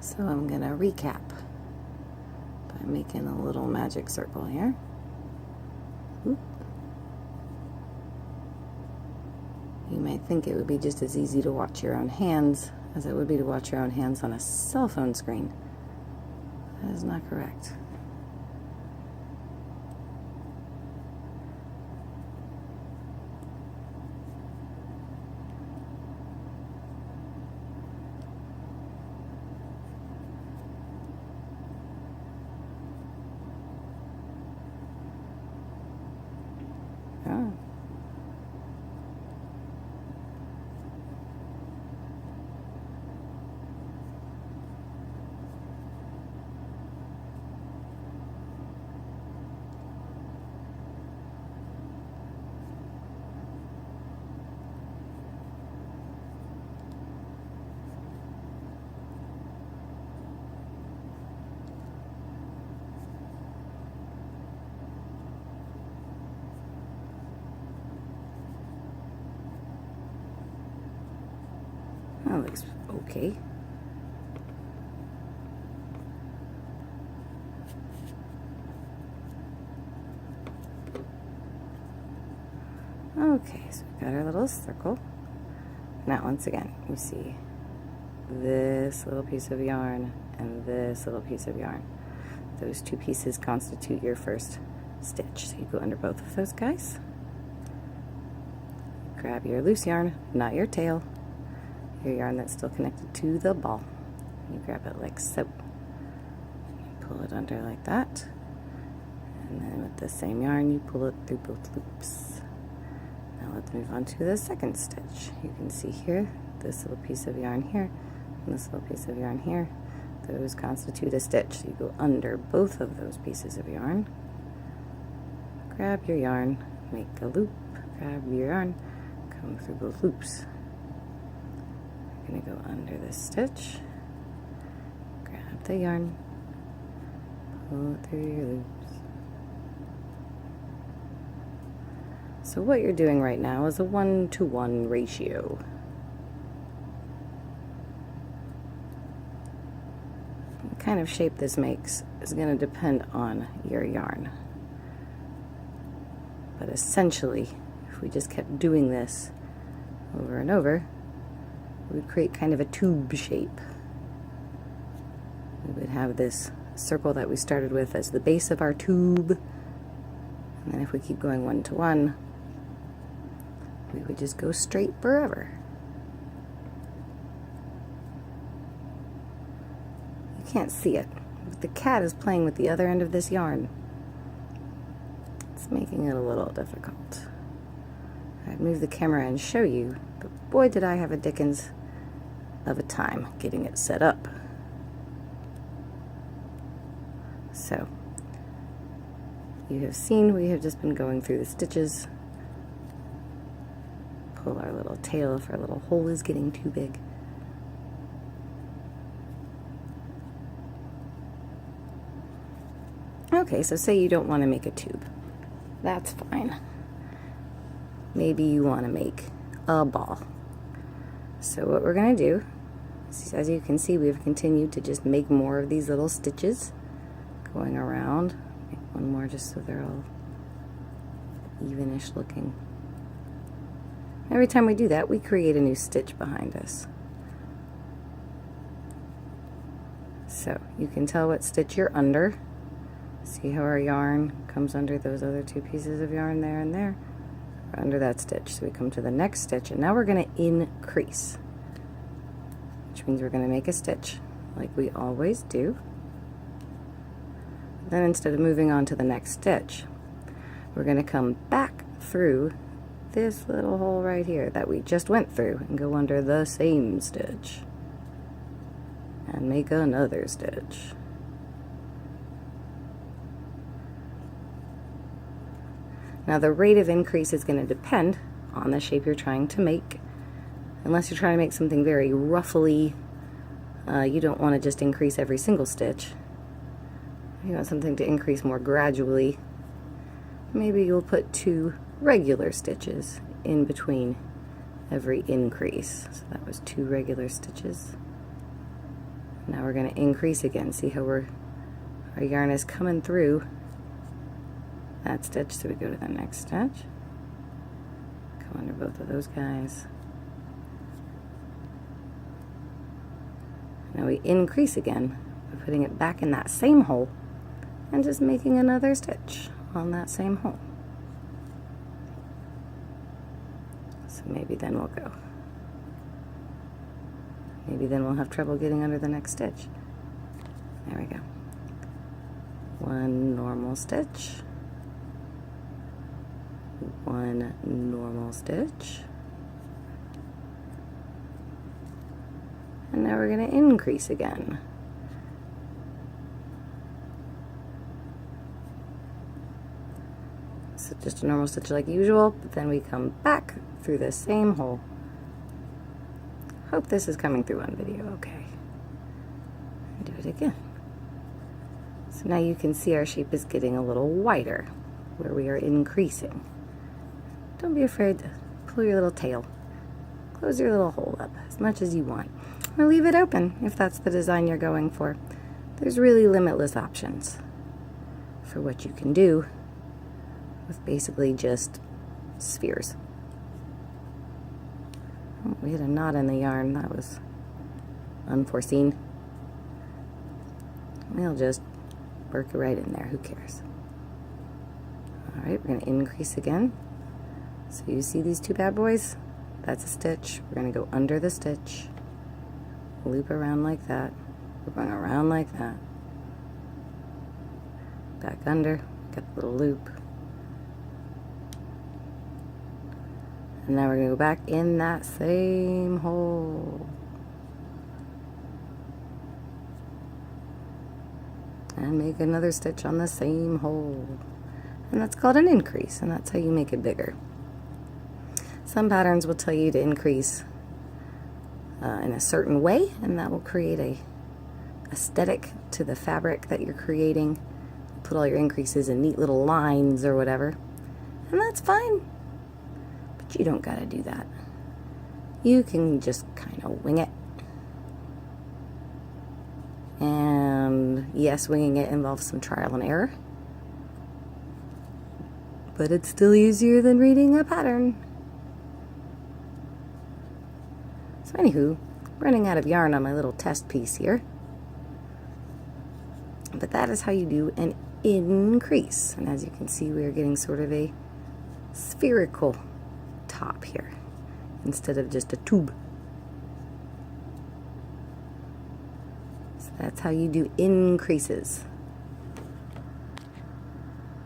So I'm going to recap by making a little magic circle here. Oop. You might think it would be just as easy to watch your own hands as it would be to watch your own hands on a cell phone screen. That is not correct. Oh. That looks okay. Okay, so we've got our little circle. Now, once again, you see this little piece of yarn and this little piece of yarn. Those two pieces constitute your first stitch. So you go under both of those guys. Grab your loose yarn, not your tail. Your yarn that's still connected to the ball. You grab it like so. You pull it under like that. And then with the same yarn, you pull it through both loops. Now let's move on to the second stitch. You can see here, this little piece of yarn here, and this little piece of yarn here. Those constitute a stitch. So you go under both of those pieces of yarn. Grab your yarn, make a loop, grab your yarn, come through both loops. You're going to go under this stitch, grab the yarn, pull it through your loops. So what you're doing right now is a 1-to-1 ratio. The kind of shape this makes is going to depend on your yarn. But essentially, if we just kept doing this over and over, we would create kind of a tube shape. We would have this circle that we started with as the base of our tube, and then if we keep going 1-to-1, we would just go straight forever. You can't see it, but the cat is playing with the other end of this yarn. It's making it a little difficult. I'd move the camera and show you, but boy did I have a dickens of a time getting it set up. So, you have seen we have just been going through the stitches. Pull our little tail if our little hole is getting too big. Okay, so say you don't want to make a tube. That's fine. Maybe you want to make a ball. So what we're going to do is, as you can see, we've continued to just make more of these little stitches going around. Make one more just so they're all evenish looking. Every time we do that, we create a new stitch behind us. So you can tell what stitch you're under. See how our yarn comes under those other two pieces of yarn there and there? We're under that stitch. So we come to the next stitch, and now we're going to increase, which means we're going to make a stitch like we always do. Then instead of moving on to the next stitch, we're going to come back through this little hole right here that we just went through and go under the same stitch and make another stitch. Now the rate of increase is going to depend on the shape you're trying to make. Unless you're trying to make something very roughly, you don't want to just increase every single stitch. You want something to increase more gradually. Maybe you'll put 2 regular stitches in between every increase. So that was 2 regular stitches. Now we're going to increase again. See how our yarn is coming through that stitch, so we go to the next stitch. Come under both of those guys. Now we increase again by putting it back in that same hole and just making another stitch on that same hole. So maybe then we'll go. Maybe then we'll have trouble getting under the next stitch. There we go. One normal stitch. One normal stitch. And now we're going to increase again. So just a normal stitch like usual, but then we come back through the same hole. Hope this is coming through on video okay. And do it again. So now you can see our shape is getting a little wider where we are increasing. Don't be afraid to pull your little tail. Close your little hole up as much as you want. Or leave it open if that's the design you're going for. There's really limitless options for what you can do with basically just spheres. Oh, we had a knot in the yarn. That was unforeseen. We'll just work it right in there. Who cares? Alright, we're going to increase again. So you see these two bad boys? That's a stitch. We're going to go under the stitch. Loop around like that. We're going around like that. Back under. Got the little loop. And now we're going to go back in that same hole. And make another stitch on the same hole. And that's called an increase, and that's how you make it bigger. Some patterns will tell you to increase in a certain way, and that will create a aesthetic to the fabric that you're creating. Put all your increases in neat little lines or whatever, and that's fine. But you don't gotta do that. You can just kind of wing it. And yes, winging it involves some trial and error, but it's still easier than reading a pattern. So anywho, running out of yarn on my little test piece here. But that is how you do an increase. And as you can see, we are getting sort of a spherical top here instead of just a tube. So that's how you do increases.